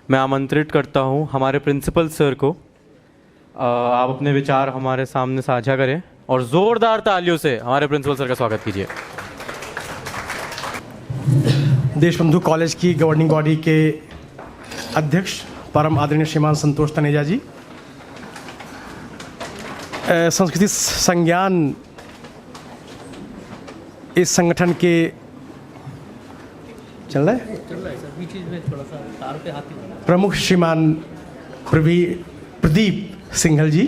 मैं आमंत्रित करता हूं हमारे प्रिंसिपल सर को। आप अपने विचार हमारे सामने साझा करें और ज़ोरदार तालियों से हमारे प्रिंसिपल सर का स्वागत कीजिए। देशबंधु कॉलेज की गवर्निंग बॉडी के अध्यक्ष परम आदरणीय श्रीमान संतोष तनेजा जी, संस्कृति संज्ञान इस संगठन के चल रहा है प्रमुख श्रीमान प्रदीप सिंघल जी,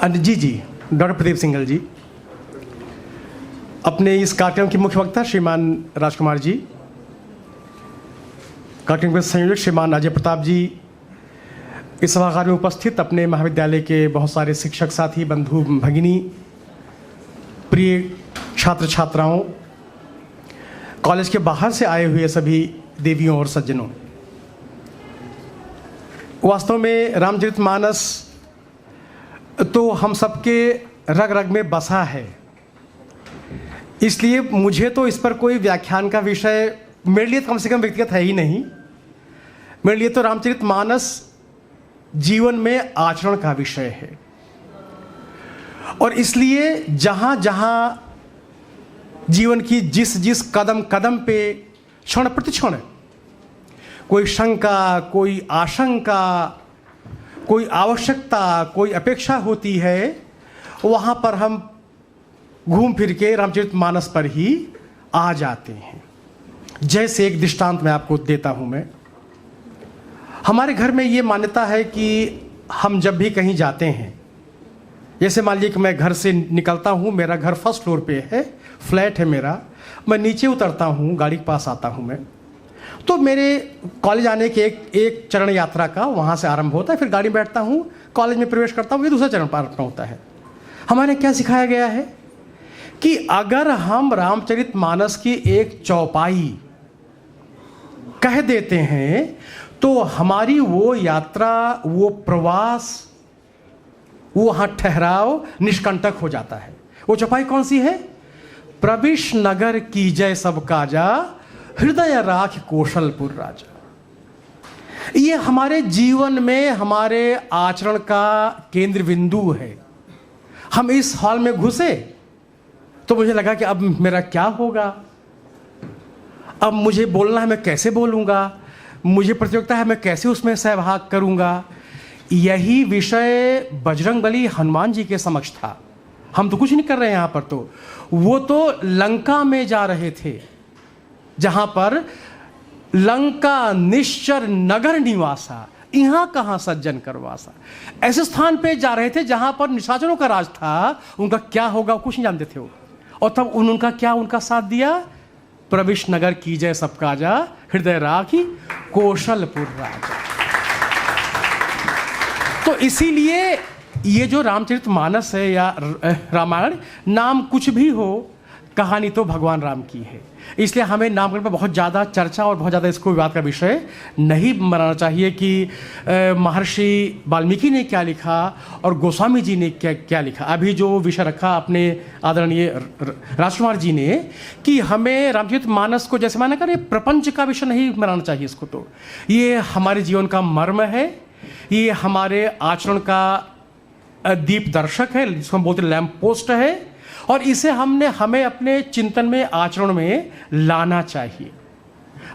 जी डॉक्टर प्रदीप सिंघल जी, अपने इस कार्यक्रम के मुख्य वक्ता श्रीमान राजकुमार जी, कार्यक्रम के संयोजक श्रीमान अजय प्रताप जी, इस सभागार में उपस्थित अपने महाविद्यालय के बहुत सारे शिक्षक साथी, बंधु भगिनी, प्रिय छात्र छात्राओं, कॉलेज के बाहर से आए हुए सभी देवियों और सज्जनों, वास्तव में रामचरितमानस तो हम सबके रग रग में बसा है, इसलिए मुझे तो इस पर कोई व्याख्यान का विषय मेरे लिए कम से कम व्यक्तिगत है ही नहीं। मेरे लिए तो रामचरितमानस जीवन में आचरण का विषय है, और इसलिए जहाँ जहाँ जीवन की जिस जिस कदम कदम पे क्षण प्रतिक्षण कोई शंका, कोई आशंका, कोई आवश्यकता, कोई अपेक्षा होती है, वहाँ पर हम घूम फिर के रामचरितमानस पर ही आ जाते हैं। जैसे एक दृष्टांत मैं आपको देता हूँ। मैं हमारे घर में ये मान्यता है कि हम जब भी कहीं जाते हैं, जैसे मान लीजिए कि मैं घर से निकलता हूँ, मेरा घर फर्स्ट फ्लोर पे है, फ्लैट है मेरा, मैं नीचे उतरता हूँ, गाड़ी के पास आता हूँ मैं, तो मेरे कॉलेज आने के एक चरण यात्रा का वहाँ से आरंभ होता है, फिर गाड़ी में बैठता हूँ, कॉलेज में प्रवेश करता हूँ, ये दूसरा चरण प्रारंभ होता है। हमारे क्या सिखाया गया है कि अगर हम रामचरितमानस की एक चौपाई कह देते हैं तो हमारी वो यात्रा, वो प्रवास, वो वहाँ ठहराव निष्कंटक हो जाता है। वो चौपाई कौन सी है? प्रविश नगर की जय सब काजा, हृदय राख कौशलपुर राजा। ये हमारे जीवन में हमारे आचरण का केंद्र बिंदु है। हम इस हॉल में घुसे तो मुझे लगा कि अब मेरा क्या होगा, अब मुझे बोलना है, मैं कैसे बोलूँगा, मुझे प्रतियोगिता है, मैं कैसे उसमें सहभाग करूँगा। यही विषय बजरंगबली हनुमान जी के समक्ष था। हम तो कुछ नहीं कर रहे हैं यहाँ पर, तो वो तो लंका में जा रहे थे, जहाँ पर लंका निश्चर नगर निवासा, यहाँ कहाँ सज्जन करवासा। ऐसे स्थान पे जा रहे थे जहाँ पर निशाचरों का राज था। उनका क्या होगा कुछ नहीं जानते थे वो, और तब उनका क्या उनका साथ दिया? प्रविश नगर की जय सब काजा, हृदय राखी कौशलपुर राजा। तो इसीलिए ये जो रामचरितमानस है या रामायण, नाम कुछ भी हो, कहानी तो भगवान राम की है। इसलिए हमें नामकरण पर बहुत ज़्यादा चर्चा और बहुत ज़्यादा इसको विवाद का विषय नहीं बनाना चाहिए कि महर्षि वाल्मीकि ने क्या लिखा और गोस्वामी जी ने क्या लिखा। अभी जो विषय रखा अपने आदरणीय राजकुमार जी ने कि हमें रामचरितमानस को जैसे माना करें प्रपंच का विषय नहीं बनाना चाहिए इसको। तो ये हमारे जीवन का मर्म है, ये हमारे आचरण का दीप दर्शक है, जिसको हम बोलते हैं लैंप पोस्ट है, और इसे हमें अपने चिंतन में, आचरण में लाना चाहिए।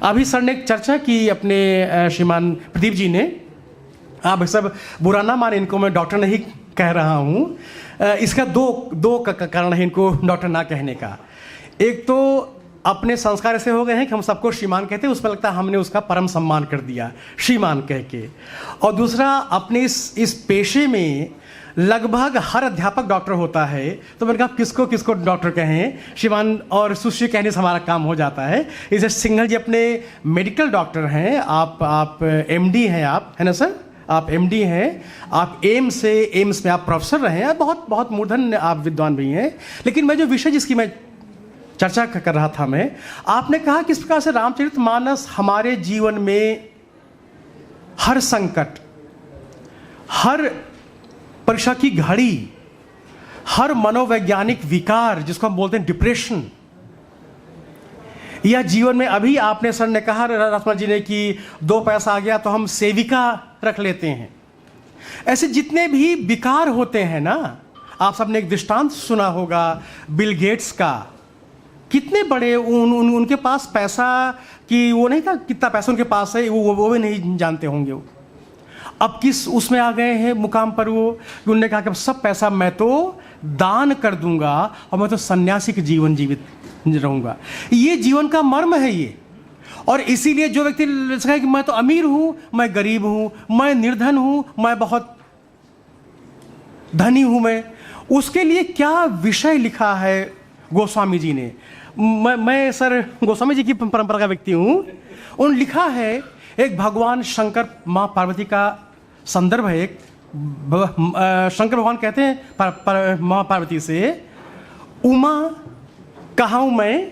अभी सर ने एक चर्चा की अपने श्रीमान प्रदीप जी ने, आप सब बुरा ना माने, इनको मैं डॉक्टर नहीं कह रहा हूँ, इसका दो कारण है इनको डॉक्टर ना कहने का। एक तो अपने संस्कार ऐसे हो गए हैं कि हम सबको श्रीमान कहते हैं, उस पर लगता है हमने उसका परम सम्मान कर दिया श्रीमान कह के। और दूसरा, अपने इस पेशे में लगभग हर अध्यापक डॉक्टर होता है, तो मैंने कहा किसको किसको डॉक्टर कहें, श्रीमान और सुश्री कहने से हमारा काम हो जाता है। इसे सिंघल जी अपने मेडिकल डॉक्टर हैं, आप एमडी हैं, आप है ना सर, आप एमडी हैं, आप एम्स में आप प्रोफेसर रहे हैं, बहुत बहुत मूर्धन्य आप विद्वान भी हैं। लेकिन मैं जो विषय जिसकी मैं चर्चा कर रहा था, मैं आपने कहा किस प्रकार से रामचरितमानस हमारे जीवन में हर संकट, हर परीक्षा की घड़ी, हर मनोवैज्ञानिक विकार जिसको हम बोलते हैं डिप्रेशन, या जीवन में अभी आपने सर ने कहा राजकुमार जी ने कि 2 पैसा आ गया तो हम सेविका रख लेते हैं। ऐसे जितने भी विकार होते हैं ना, आप सबने एक दृष्टांत सुना होगा बिल गेट्स का। कितने बड़े उनके पास पैसा कि वो नहीं था, कितना पैसा उनके पास है वो भी नहीं जानते होंगे। वो अब किस उसमें आ गए हैं मुकाम पर वो, उन्होंने कहा कि सब पैसा मैं तो दान कर दूंगा और मैं तो सन्यासी के जीवन जीवित रहूंगा। ये जीवन का मर्म है ये। और इसीलिए जो व्यक्ति कहे कि मैं तो अमीर हूं, मैं गरीब हूं, मैं निर्धन हूं, मैं बहुत धनी हूं, उसके लिए क्या विषय लिखा है गोस्वामी जी ने। मैं सर गोस्वामी जी की परंपरा का व्यक्ति हूं। उन्होंने लिखा है, एक भगवान शंकर माँ पार्वती का संदर्भ है। एक शंकर भगवान कहते हैं माँ पार्वती से, उमा कहाँ हूं मैं,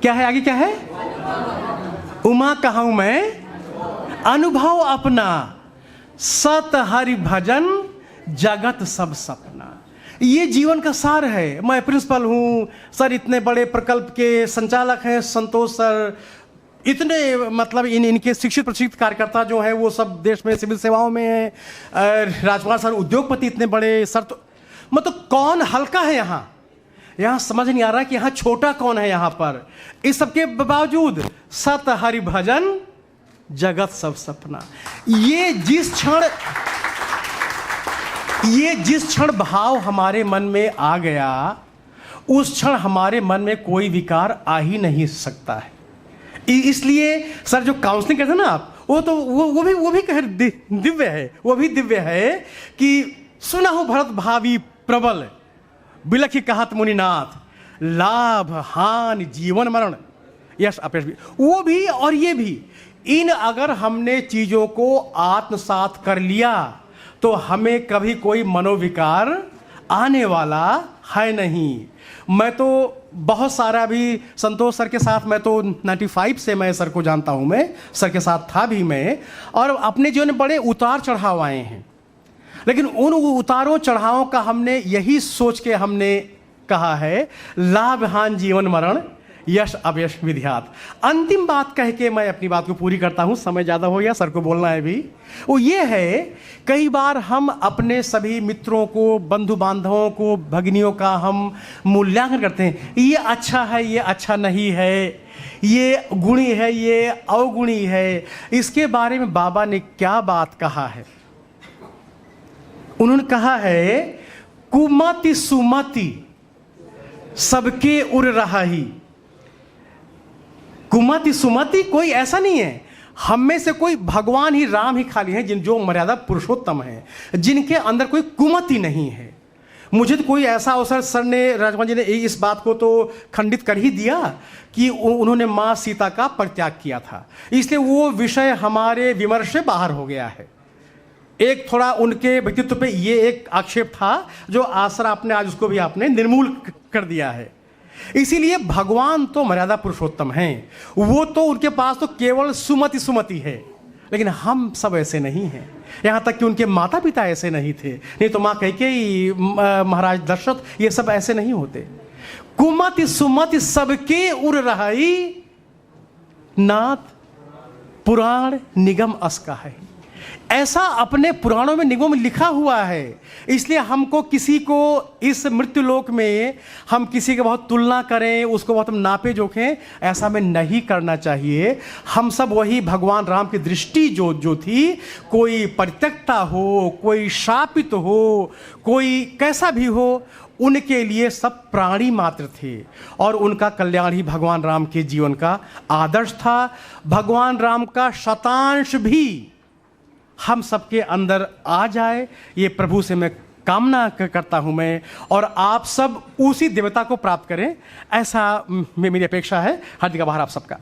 क्या है आगे, क्या है, उमा कहाँ हूं मैं, अनुभव अपना, सत हरि भजन जगत सब सपना। ये जीवन का सार है। मैं प्रिंसिपल हूं सर, इतने बड़े प्रकल्प के संचालक हैं संतोष सर, इतने मतलब इनके शिक्षित प्रशिक्षित कार्यकर्ता जो है वो सब देश में सिविल सेवाओं में है। राजकुमार सर उद्योगपति इतने बड़े सर, तो मतलब कौन हल्का है यहाँ समझ नहीं आ रहा कि यहाँ छोटा कौन है यहाँ पर। इस सबके बावजूद सत हरि भजन जगत सब सपना। ये जिस क्षण भाव हमारे मन में आ गया, उस क्षण हमारे मन में कोई विकार आ ही नहीं सकता है। इसलिए सर जो काउंसलिंग कहते हैं ना आप, वो भी कह दिव्य है। वो भी दिव्य है कि सुना हो भरत भावी प्रबल, बिलखी कहत मुनिनाथ, लाभ हानि जीवन मरण यश अपयश भी, वो भी और ये भी। इन अगर हमने चीजों को आत्मसात कर लिया तो हमें कभी कोई मनोविकार आने वाला है नहीं। मैं तो बहुत सारा भी संतोष सर के साथ, मैं तो 95 से मैं सर को जानता हूं, मैं सर के साथ था भी मैं, और अपने जीवन में बड़े उतार चढ़ाव आए हैं। लेकिन उन उतारों चढ़ावों का हमने यही सोच के हमने कहा है, लाभ हानि जीवन मरण यश अपयश विधियात। अंतिम बात कह के मैं अपनी बात को पूरी करता हूं, समय ज़्यादा हो गया, सर को बोलना है भी। वो ये है, कई बार हम अपने सभी मित्रों को, बंधु बांधवों को, भगिनियों का हम मूल्यांकन करते हैं। ये अच्छा है, ये अच्छा नहीं है, ये गुणी है, ये अवगुणी है। इसके बारे में बाबा ने क्या बात कहा है? उन्होंने कहा है, कुमति सुमति सबके उर रहा ही। कुमति सुमति कोई ऐसा नहीं है, हम में से कोई भगवान ही, राम ही खाली हैं जिन जो मर्यादा पुरुषोत्तम हैं, जिनके अंदर कोई कुमति नहीं है। मुझे तो कोई ऐसा अवसर, सर ने, राजकुमार जी ने इस बात को तो खंडित कर ही दिया कि उन्होंने माँ सीता का परित्याग किया था, इसलिए वो विषय हमारे विमर्श से बाहर हो गया है। एक थोड़ा उनके व्यक्तित्व पे ये एक आक्षेप था जो आसरा आपने आज उसको भी आपने निर्मूल कर दिया है। इसीलिए भगवान तो मर्यादा पुरुषोत्तम हैं, वो तो उनके पास तो केवल सुमति सुमति है, लेकिन हम सब ऐसे नहीं हैं। यहाँ तक कि उनके माता पिता ऐसे नहीं थे, नहीं तो माँ कैकेयी, महाराज दशरथ, ये सब ऐसे नहीं होते। कुमति सुमति सबके उर रहाई, नाथ पुराण निगम अस का है। ऐसा अपने पुराणों में निगमों में लिखा हुआ है। इसलिए हमको किसी को इस मृत्युलोक में हम किसी के बहुत तुलना करें, उसको बहुत हम नापे जोखें, ऐसा हमें नहीं करना चाहिए। हम सब वही भगवान राम की दृष्टि जो थी, कोई परित्यक्ता हो, कोई शापित हो, कोई कैसा भी हो, उनके लिए सब प्राणी मात्र थे और उनका कल्याण ही भगवान राम के जीवन का आदर्श था। भगवान राम का शतांश भी हम सबके अंदर आ जाए, ये प्रभु से मैं कामना करता हूं मैं, और आप सब उसी देवता को प्राप्त करें, ऐसा मेरी अपेक्षा है। हार्दिक आभार आप सबका।